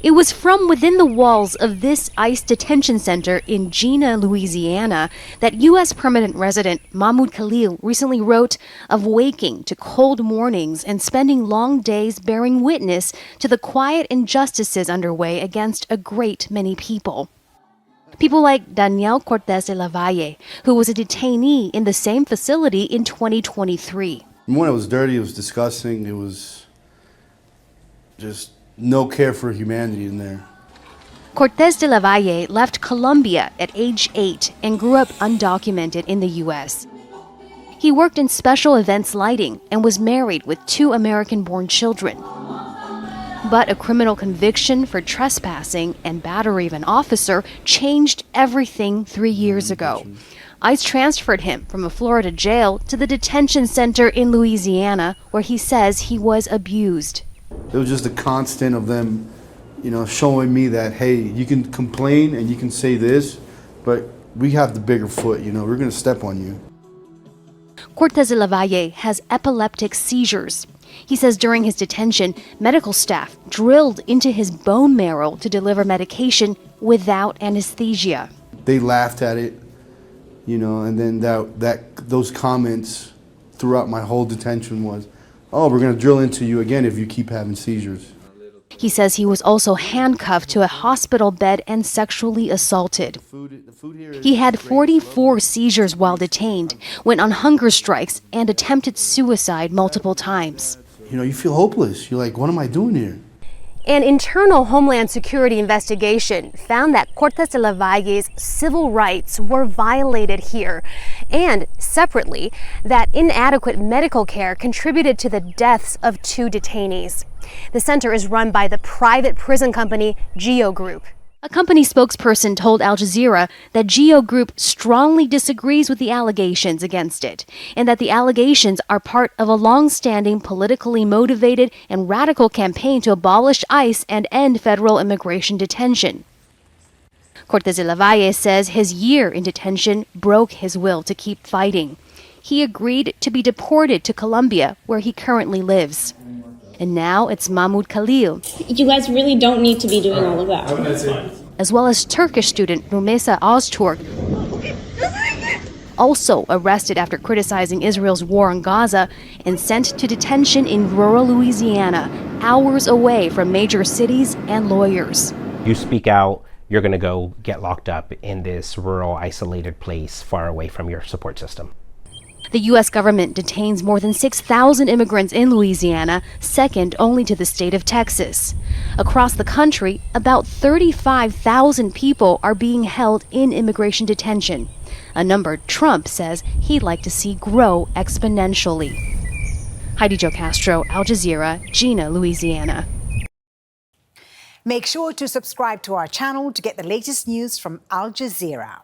It was from within the walls of this ICE detention center in Jazeera, Louisiana, that U.S. permanent resident Mahmoud Khalil recently wrote of waking to cold mornings and spending long days bearing witness to the quiet injustices underway against a great many people. People like Daniel Cortez de la Valle, who was a detainee in the same facility in 2023. When it was dirty, it was disgusting, it was just no care for humanity in there. Cortez de la Valle left Colombia at age 8 and grew up undocumented in the U.S. He worked in special events lighting and was married with 2 American-born children. But a criminal conviction for trespassing and battery of an officer changed everything 3 years ago. ICE transferred him from a Florida jail to the detention center in Louisiana, where he says he was abused. It was just a constant of them, showing me that, hey, you can complain and you can say this, but we have the bigger foot, we're going to step on you. Cortez de la Valle has epileptic seizures. He says during his detention, medical staff drilled into his bone marrow to deliver medication without anesthesia. They laughed at it, and then those comments throughout my whole detention was, oh, we're going to drill into you again if you keep having seizures. He says he was also handcuffed to a hospital bed and sexually assaulted. He had 44 seizures while detained, went on hunger strikes, and attempted suicide multiple times. You feel hopeless. You're like, what am I doing here? An internal Homeland Security investigation found that Cortez de la Valle's civil rights were violated here, and separately, that inadequate medical care contributed to the deaths of 2 detainees. The center is run by the private prison company Geo Group. A company spokesperson told Al Jazeera that Geo Group strongly disagrees with the allegations against it, and that the allegations are part of a long-standing politically motivated and radical campaign to abolish ICE and end federal immigration detention. Cortez de la Valle says his year in detention broke his will to keep fighting. He agreed to be deported to Colombia, where he currently lives. And now it's Mahmoud Khalil. You guys really don't need to be doing all of that. As well as Turkish student Rumeysa Ozturk, also arrested after criticizing Israel's war on Gaza and sent to detention in rural Louisiana, hours away from major cities and lawyers. You speak out, you're going to go get locked up in this rural, isolated place far away from your support system. The U.S. government detains more than 6,000 immigrants in Louisiana, second only to the state of Texas. Across the country, about 35,000 people are being held in immigration detention, a number Trump says he'd like to see grow exponentially. Heidi Zhou-Castro, Al Jazeera, Jazeera, Louisiana. Make sure to subscribe to our channel to get the latest news from Al Jazeera.